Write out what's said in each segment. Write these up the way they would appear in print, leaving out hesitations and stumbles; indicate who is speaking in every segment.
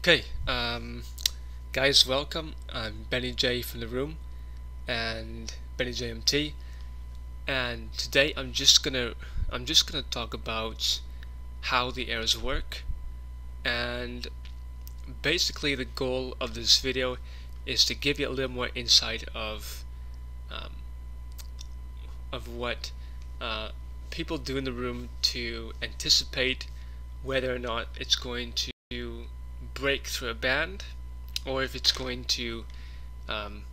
Speaker 1: Okay, guys, welcome. I'm Benny J from the room, and Benny JMT, and today I'm just gonna talk about how the arrows work, and basically the goal of this video is to give you a little more insight um, of what people do in the room to anticipate whether or not it's going to break through a band or if it's going to um,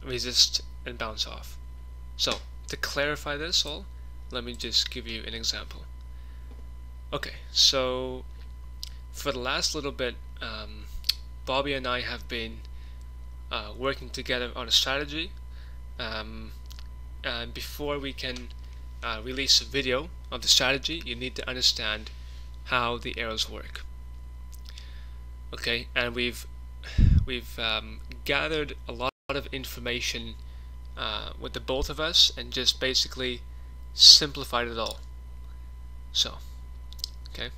Speaker 1: resist and bounce off. So to clarify this all, let me just give you an example. Okay, so for the last little bit, Bobby and I have been working together on a strategy, and before we can release a video of the strategy, you need to understand how the arrows work. Okay, and we've gathered a lot of information with the both of us and just basically simplified it all. So, okay,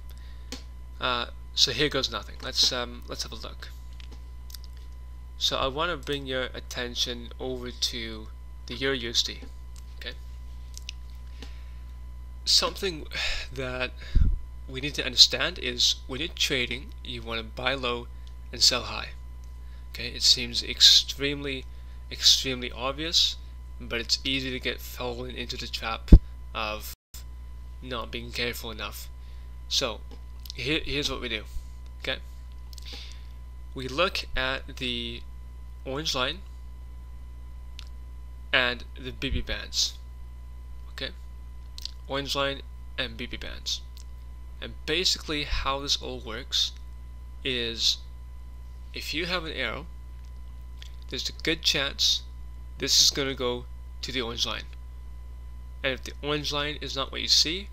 Speaker 1: so here goes nothing. Let's have a look. So I want to bring your attention over to the Euro USD. Okay, something that we need to understand is when you're trading, you want to buy low and sell high. Okay, it seems extremely obvious, but it's easy to get fallen into the trap of not being careful enough. So here's what we do. Okay, we look at the orange line and the BB bands. Okay, orange line and BB bands. And basically how this all works is if you have an arrow, there's a good chance this is going to go to the orange line. And if the orange line is not what you see,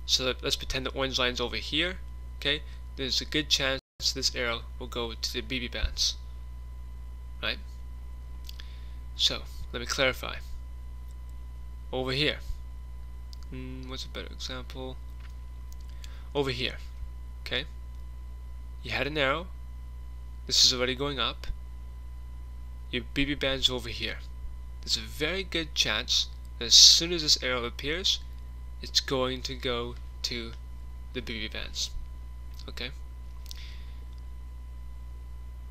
Speaker 1: so let's pretend the orange line's over here, okay, there's a good chance this arrow will go to the BB bands. Right? So, let me clarify. Over here. What's a better example? Over here, okay, you had an arrow, this is already going up, your BB band's over here. There's a very good chance that as soon as this arrow appears, it's going to go to the BB bands. Okay,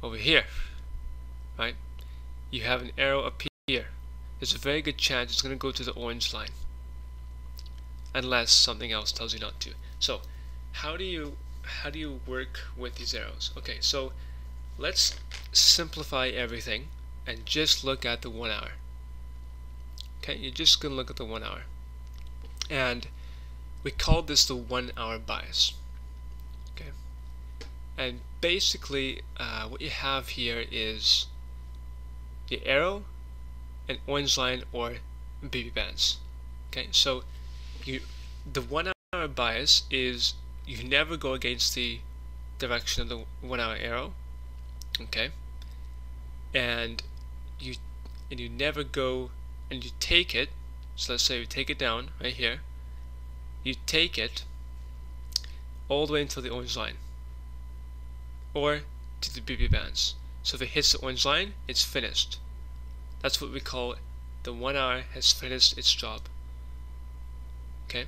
Speaker 1: over here, right, you have an arrow up here. There's a very good chance it's going to go to the orange line, unless something else tells you not to. So how do you work with these arrows? Okay, so let's simplify everything and just look at the 1 hour. Okay, you're just gonna look at the 1 hour, and we call this the 1 hour bias. Okay, and basically what you have here is the arrow, an orange line, or BB bands. Okay, so the 1 hour bias is you never go against the direction of the 1 hour arrow, okay, and you never go and you take it. So let's say you take it down right here, you take it all the way until the orange line or to the BB bands. So if it hits the orange line, it's finished. That's what we call the 1 hour has finished its job. Okay,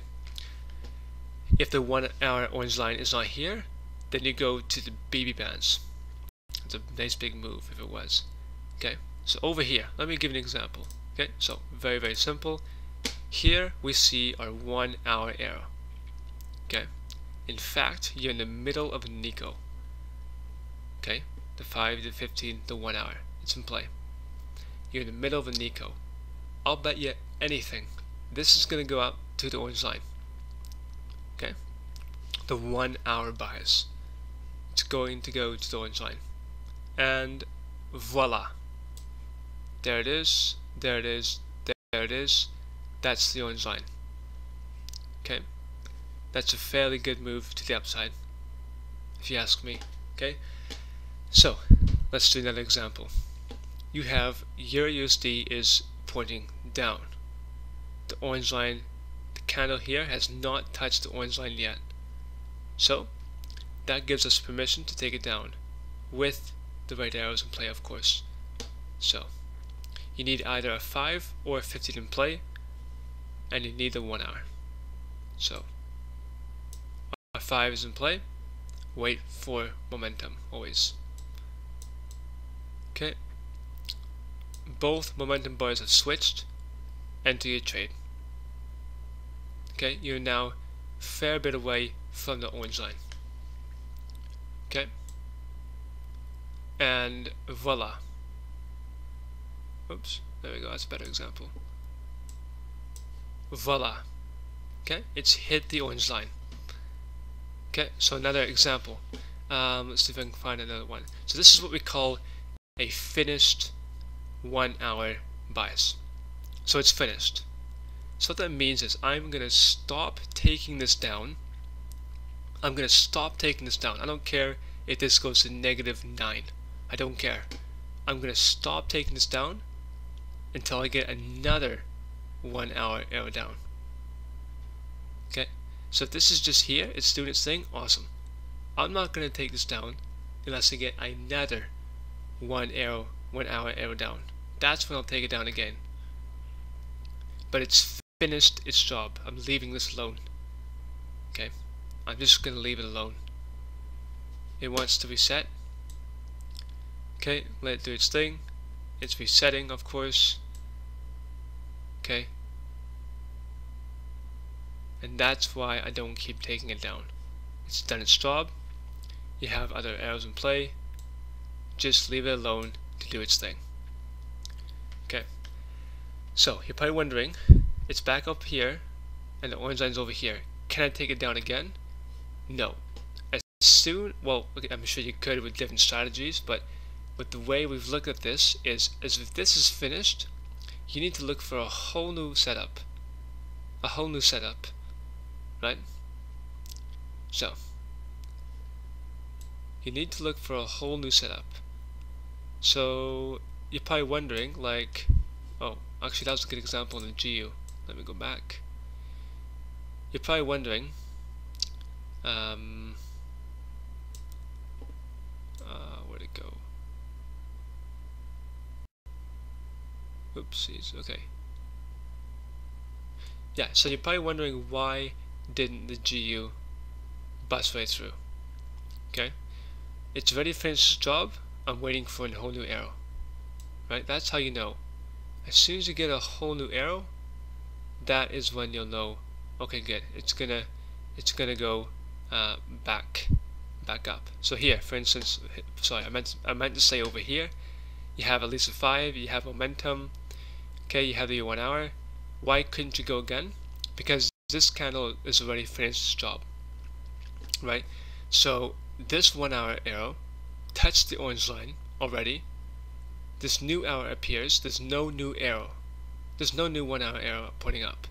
Speaker 1: if the 1 hour orange line is not here, then you go to the BB bands. It's a nice big move if it was. Okay, so over here, let me give you an example. Okay, so very simple. Here we see our 1 hour arrow. Okay, in fact, you're in the middle of a Nico. Okay, the 5, the 15, the 1 hour, it's in play. You're in the middle of a Nico. I'll bet you anything this is going to go up to the orange line. Okay, the 1 hour bias, it's going to go to the orange line, and voila, there it is, there it is, there it is. That's the orange line. Okay, that's a fairly good move to the upside if you ask me. Okay, so let's do another example. You have Euro USD is pointing down. The orange line, the candle here has not touched the orange line yet. So that gives us permission to take it down with the right arrows in play, of course. So you need either a 5 or a 15 in play, and you need the 1 hour. So a 5 is in play, wait for momentum always. Okay, both momentum bars have switched, enter your trade. Okay, you're now a fair bit away from the orange line. Okay, and voila. Oops, there we go, that's a better example. Voila. Okay, it's hit the orange line. Okay, so another example. Let's see if I can find another one. So this is what we call a finished 1 hour bias. So it's finished. So what that means is I'm going to stop taking this down. I'm going to stop taking this down. I don't care if this goes to -9. I don't care. I'm going to stop taking this down until I get another 1 hour arrow down. Okay, so if this is just here, it's doing its thing, awesome. I'm not going to take this down unless I get another 1 hour arrow down. That's when I'll take it down again. But it's finished its job. I'm leaving this alone. Okay, I'm just going to leave it alone. It wants to reset. Okay, let it do its thing. It's resetting, of course. Okay, and that's why I don't keep taking it down. It's done its job. You have other arrows in play. Just leave it alone to do its thing. Okay, so you're probably wondering, it's back up here and the orange line's over here. Can I take it down again? No. As soon, well, okay, I'm sure you could with different strategies, but with the way we've looked at this is if this is finished, you need to look for a whole new setup. A whole new setup. Right? So you need to look for a whole new setup. So you're probably wondering, like, oh, actually that was a good example in the GU. Let me go back. You're probably wondering, where'd it go? Oopsies. Okay. Yeah. So you're probably wondering why didn't the GU bust right through? Okay, it's already finished its job. I'm waiting for a whole new arrow. Right, that's how you know. As soon as you get a whole new arrow, that is when you'll know, okay, good, it's gonna go back up. So here, for instance, sorry, I meant to say over here, you have at least a 5, you have momentum. Okay, you have the 1 hour. Why couldn't you go again? Because this candle is already finished its job, right? So this 1 hour arrow touched the orange line already. This new hour appears. There's no new arrow. There's no new 1 hour arrow pointing up.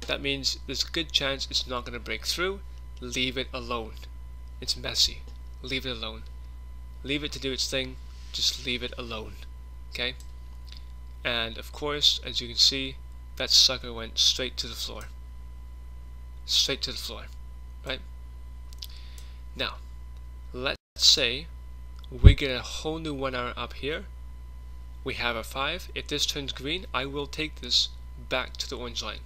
Speaker 1: That means there's a good chance it's not going to break through. Leave it alone. It's messy. Leave it alone. Leave it to do its thing. Just leave it alone. Okay? And of course, as you can see, that sucker went straight to the floor. Straight to the floor, right? Now, let's say we get a whole new 1 hour up here. We have a 5. If this turns green, I will take this back to the orange line.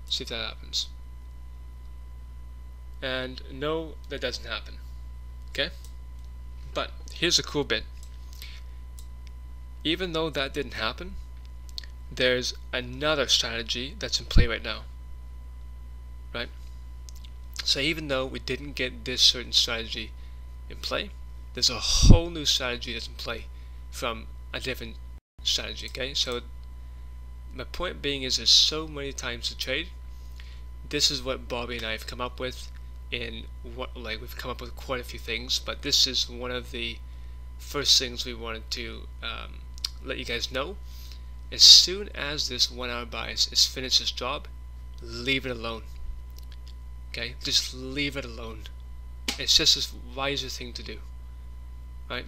Speaker 1: See if that happens. And no, that doesn't happen. Okay? But here's a cool bit. Even though that didn't happen, there's another strategy that's in play right now. Right? So even though we didn't get this certain strategy in play, there's a whole new strategy that's in play from a different strategy. Okay? So my point being is there's so many times to trade. This is what Bobby and I have come up with we've come up with quite a few things, but this is one of the first things we wanted to let you guys know. As soon as this 1 hour bias is finished its job, leave it alone. Okay, just leave it alone. It's just a wiser thing to do, right?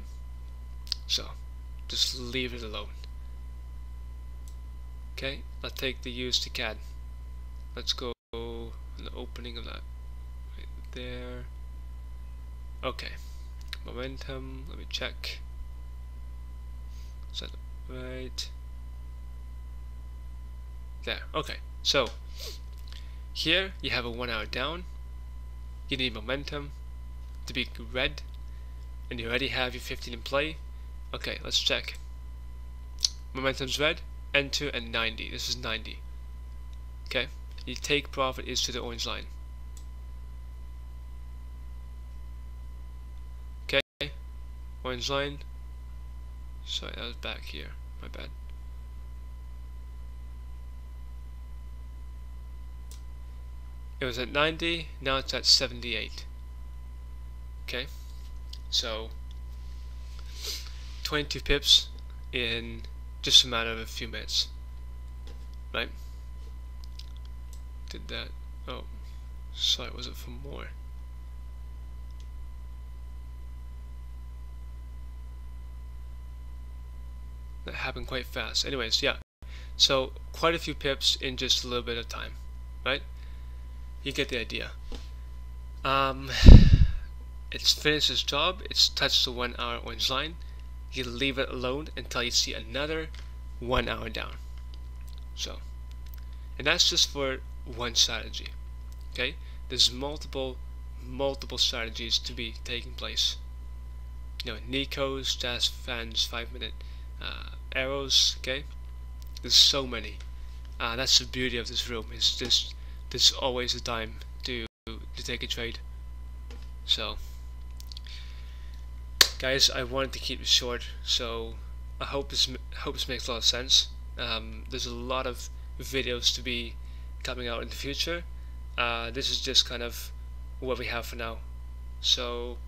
Speaker 1: So just leave it alone. Okay, let's take the USD CAD. Let's go in the opening of that. there. Okay, momentum, let me check. Is that right? There, okay. So here you have a 1 hour down, you need momentum to be red, and you already have your 15 in play. Okay, let's check. Momentum's red, enter, and 90. This is 90. Okay, your take profit is to the orange line. Okay, orange line. Sorry, that was back here. My bad. It was at 90, now it's at 78. Okay, so 22 pips in just a matter of a few minutes, right? Did that? Oh, sorry, was it for more? That happened quite fast. Anyways, yeah, so quite a few pips in just a little bit of time, right? You get the idea. It's finished its job. It's touched the 1 hour orange line. You leave it alone until you see another 1 hour down. So, and that's just for one strategy. Okay, there's multiple strategies to be taking place. You know, Nikos, jazz fans, 5-minute arrows. Okay, there's so many. That's the beauty of this room. Is just there's always a time to take a trade. So, guys, I wanted to keep it short, so I hope this makes a lot of sense. There's a lot of videos to be coming out in the future. This is just kind of what we have for now. So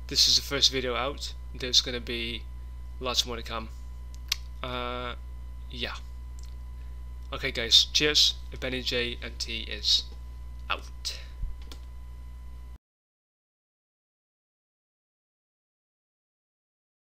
Speaker 1: this is the first video out. There's gonna be lots more to come. Yeah. Okay, guys. Cheers. Benne J MT is out.